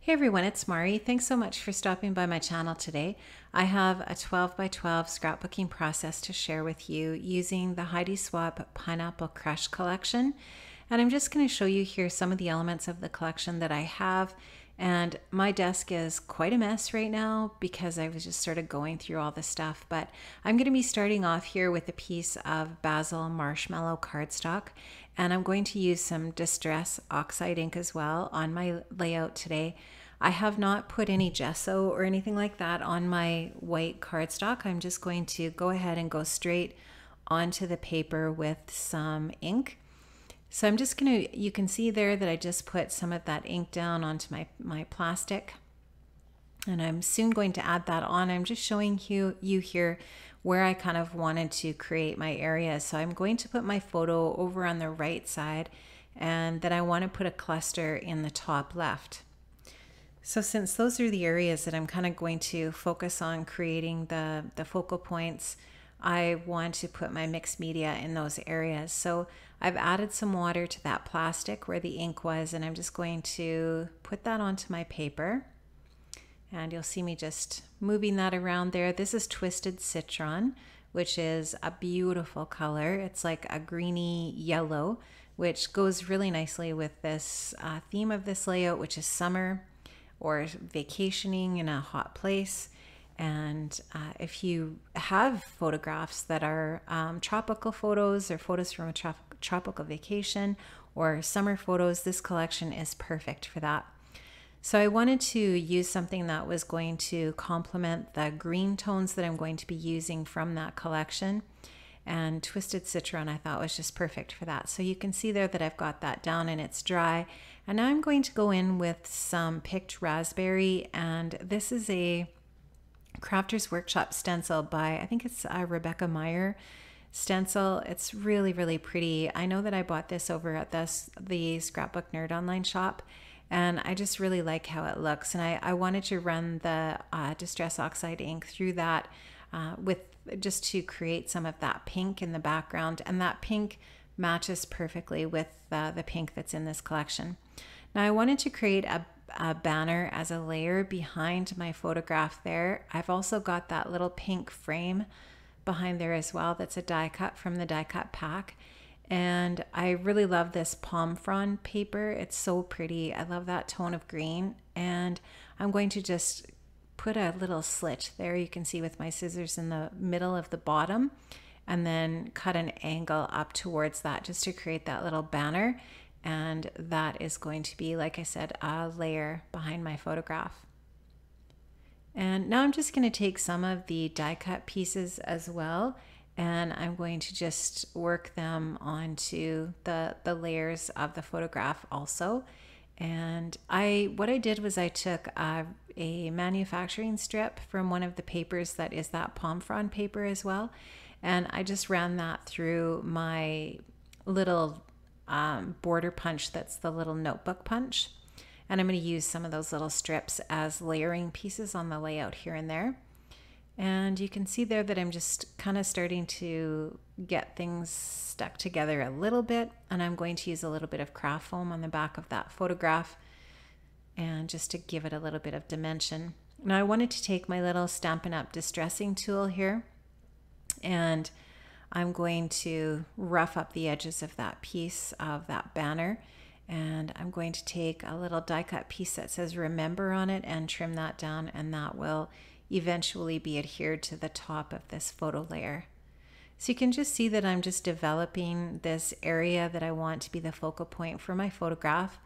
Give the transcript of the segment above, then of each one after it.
Hey everyone, it's Mari. Thanks so much for stopping by my channel today. I have a 12 by 12 scrapbooking process to share with you using the Heidi Swap Pineapple Crush collection. And I'm just going to show you here some of the elements of the collection that I have. And my desk is quite a mess right now because I was just sort of going through all the stuff. But I'm going to be starting off here with a piece of Basil Marshmallow cardstock. And I'm going to use some Distress Oxide ink as well on my layout today. I have not put any gesso or anything like that on my white cardstock. I'm just going to go ahead and go straight onto the paper with some ink. So I'm just going to, you can see there that I just put some of that ink down onto my plastic. And I'm soon going to add that on. I'm just showing you here where I kind of wanted to create my area. So I'm going to put my photo over on the right side, and then I want to put a cluster in the top left. So since those are the areas that I'm kind of going to focus on creating the focal points, I want to put my mixed media in those areas. So I've added some water to that plastic where the ink was, and I'm just going to put that onto my paper. And you'll see me just moving that around there. This is Twisted Citron, which is a beautiful color. It's like a greeny yellow, which goes really nicely with this theme of this layout, which is summer or vacationing in a hot place. And if you have photographs that are tropical photos or photos from a tropical vacation or summer photos, this collection is perfect for that. So I wanted to use something that was going to complement the green tones that I'm going to be using from that collection. And Twisted Citron I thought was just perfect for that. So you can see there that I've got that down and it's dry. And now I'm going to go in with some picked raspberry. And this is a Crafter's Workshop stencil by, I think it's Rebecca Meyer stencil. It's really, really pretty. I know that I bought this over at the Scrapbook Nerd online shop. And I just really like how it looks. And I wanted to run the Distress Oxide ink through that with just to create some of that pink in the background. And that pink matches perfectly with the pink that's in this collection. Now I wanted to create a banner as a layer behind my photograph there. I've also got that little pink frame behind there as well. That's a die cut from the die cut pack. And I really love this palm frond paper. It's so pretty. I love that tone of green. And I'm going to just put a little slit there, you can see with my scissors, in the middle of the bottom, and then cut an angle up towards that just to create that little banner. And that is going to be, like I said, a layer behind my photograph. And now I'm just going to take some of the die cut pieces as well, and I'm going to just work them onto the layers of the photograph also. And what I did was I took a manufacturing strip from one of the papers that is that palm frond paper as well, and I just ran that through my little border punch, that's the little notebook punch. And I'm going to use some of those little strips as layering pieces on the layout here and there. And you can see there that I'm just kind of starting to get things stuck together a little bit. And I'm going to use a little bit of craft foam on the back of that photograph, and just to give it a little bit of dimension. Now I wanted to take my little Stampin' Up! Distressing tool here, and I'm going to rough up the edges of that piece of that banner. And I'm going to take a little die cut piece that says Remember on it and trim that down, and that will eventually be adhered to the top of this photo layer. So you can just see that I'm just developing this area that I want to be the focal point for my photograph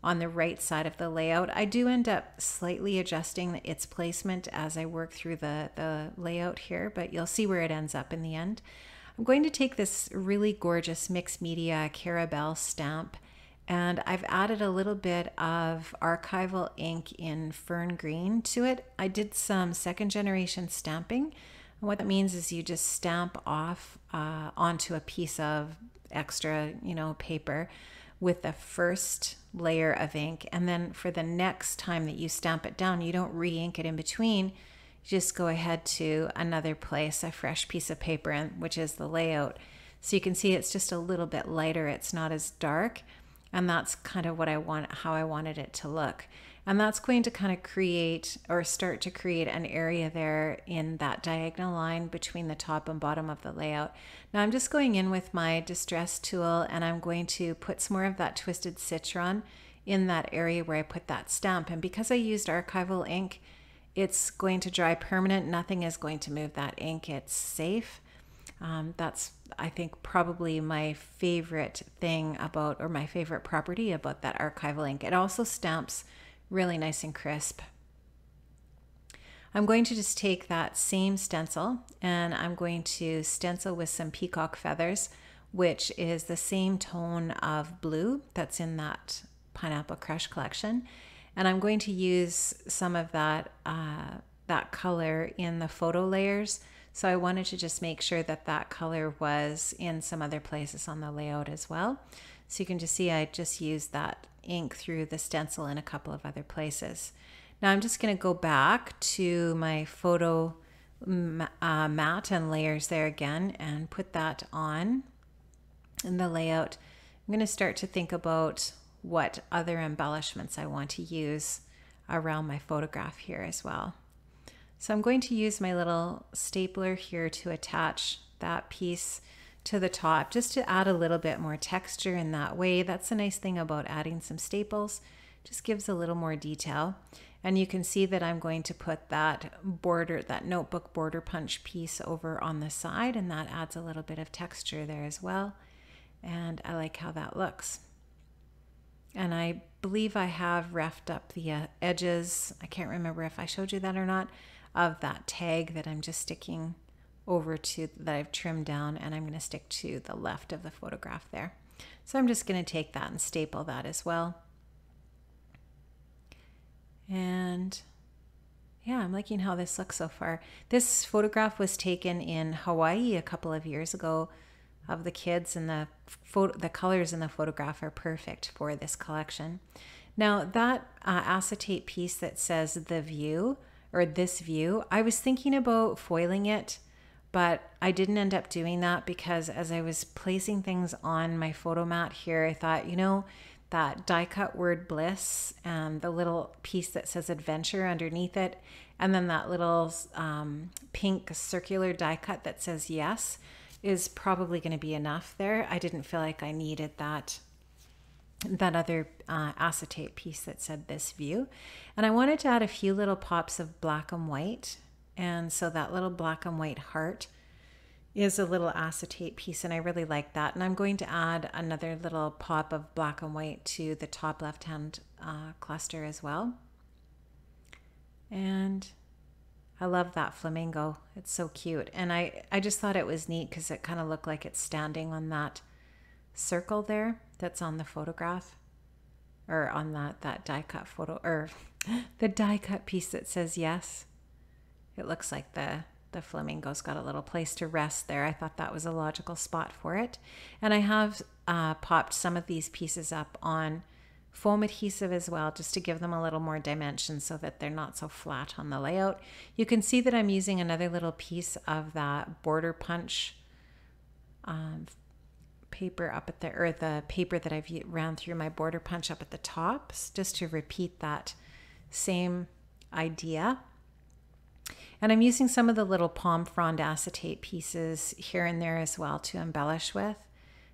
on the right side of the layout. I do end up slightly adjusting its placement as I work through the layout here, but you'll see where it ends up in the end. I'm going to take this really gorgeous mixed media Carabelle stamp, and I've added a little bit of archival ink in fern green to it. I did some second generation stamping. And what that means is you just stamp off onto a piece of extra, paper with the first layer of ink. And then for the next time that you stamp it down, you don't re-ink it in between. You just go ahead to another place, a fresh piece of paper, which is the layout. So you can see it's just a little bit lighter. It's not as dark. And that's kind of what I want, how I wanted it to look. And that's going to kind of create or start to create an area there in that diagonal line between the top and bottom of the layout. Now I'm just going in with my distress tool and I'm going to put some more of that twisted citron in that area where I put that stamp. And because I used archival ink, it's going to dry permanent. Nothing is going to move that ink. It's safe. That's, I think, probably my favorite thing about, or my favorite property about that archival ink. It also stamps really nice and crisp. I'm going to just take that same stencil and I'm going to stencil with some peacock feathers, which is the same tone of blue that's in that Pineapple Crush collection. And I'm going to use some of that, that color in the photo layers. So I wanted to just make sure that that color was in some other places on the layout as well. So you can just see I just used that ink through the stencil in a couple of other places. Now I'm just going to go back to my photo mat and layers there again and put that on in the layout. I'm going to start to think about what other embellishments I want to use around my photograph here as well. So I'm going to use my little stapler here to attach that piece to the top just to add a little bit more texture in that way. That's the nice thing about adding some staples, just gives a little more detail. And you can see that I'm going to put that border, that notebook border punch piece over on the side, and that adds a little bit of texture there as well. And I like how that looks. And I believe I have roughed up the edges. I can't remember if I showed you that or not, of that tag that I'm just sticking over to, that I've trimmed down, and I'm going to stick to the left of the photograph there. So I'm just going to take that and staple that as well. And yeah, I'm liking how this looks so far. This photograph was taken in Hawaii a couple of years ago of the kids, and the colors in the photograph are perfect for this collection. Now that acetate piece that says the view, or this view, I was thinking about foiling it, but I didn't end up doing that because as I was placing things on my photo mat here, I thought, you know, that die cut word bliss and the little piece that says adventure underneath it, and then that little pink circular die cut that says yes, is probably going to be enough there. I didn't feel like I needed that other acetate piece that said this view. And I wanted to add a few little pops of black and white. And so that little black and white heart is a little acetate piece, and I really like that. And I'm going to add another little pop of black and white to the top left-hand cluster as well. And I love that flamingo. It's so cute. And I just thought it was neat because it kind of looked like it's standing on that circle there that's on the photograph, or on that die cut photo, or the die cut piece that says yes. It looks like the flamingo's got a little place to rest there. I thought that was a logical spot for it. And I have popped some of these pieces up on foam adhesive as well, just to give them a little more dimension so that they're not so flat on the layout. You can see that I'm using another little piece of that border punch paper up at the paper that I've ran through my border punch up at the top, just to repeat that same idea. And I'm using some of the little palm frond acetate pieces here and there as well to embellish with,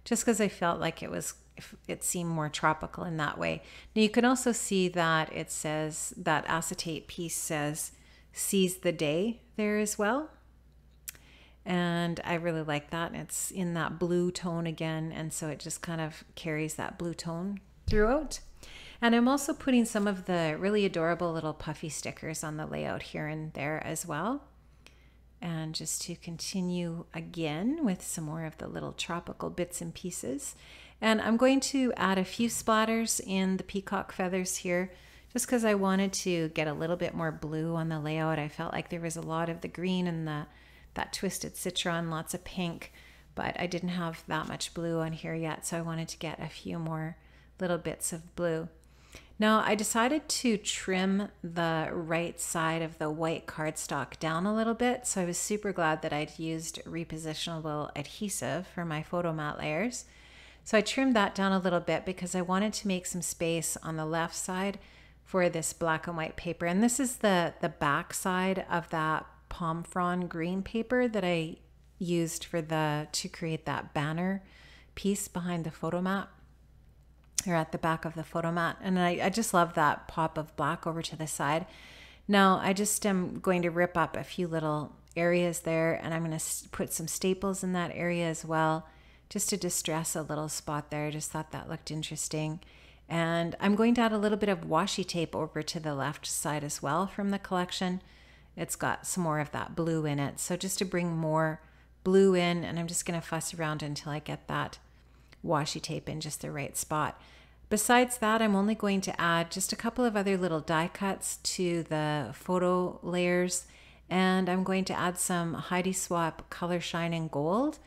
just because I felt like it seemed more tropical in that way. Now you can also see that it says, that acetate piece says seize the day there as well. And I really like that. It's in that blue tone again, and so it just kind of carries that blue tone throughout. And I'm also putting some of the really adorable little puffy stickers on the layout here and there as well. And just to continue again with some more of the little tropical bits and pieces. And I'm going to add a few splatters in the peacock feathers here, just because I wanted to get a little bit more blue on the layout. I felt like there was a lot of the green and that twisted citron, lots of pink, but I didn't have that much blue on here yet, so I wanted to get a few more little bits of blue. Now I decided to trim the right side of the white cardstock down a little bit, so I was super glad that I'd used repositionable adhesive for my photo mat layers. So I trimmed that down a little bit because I wanted to make some space on the left side for this black and white paper. And this is the back side of that palm frond green paper that I used for to create that banner piece behind the photo mat, or at the back of the photo mat. And I just love that pop of black over to the side. Now I just am going to rip up a few little areas there, and I'm going to put some staples in that area as well, just to distress a little spot there. I just thought that looked interesting. And I'm going to add a little bit of washi tape over to the left side as well from the collection. It's got some more of that blue in it, so just to bring more blue in, and I'm just going to fuss around until I get that washi tape in just the right spot. Besides that, I'm only going to add just a couple of other little die cuts to the photo layers, and I'm going to add some Heidi Swap Color Shine in Gold,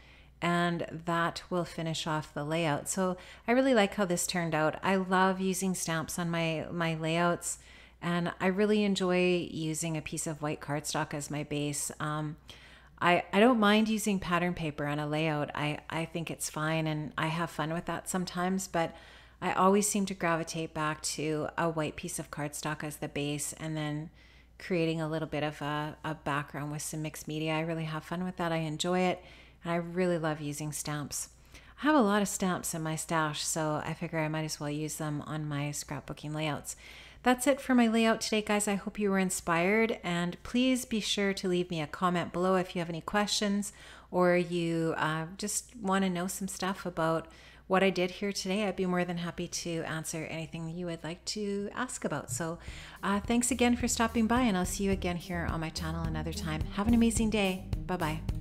and that will finish off the layout. So I really like how this turned out. I love using stamps on my layouts, and I really enjoy using a piece of white cardstock as my base. I don't mind using pattern paper on a layout. I think it's fine, and I have fun with that sometimes, but I always seem to gravitate back to a white piece of cardstock as the base, and then creating a little bit of a background with some mixed media. I really have fun with that. I enjoy it, and I really love using stamps. I have a lot of stamps in my stash, so I figure I might as well use them on my scrapbooking layouts. That's it for my layout today, guys. I hope you were inspired, and please be sure to leave me a comment below if you have any questions, or you just want to know some stuff about what I did here today. I'd be more than happy to answer anything you would like to ask about. So thanks again for stopping by, and I'll see you again here on my channel another time. Have an amazing day. Bye-bye.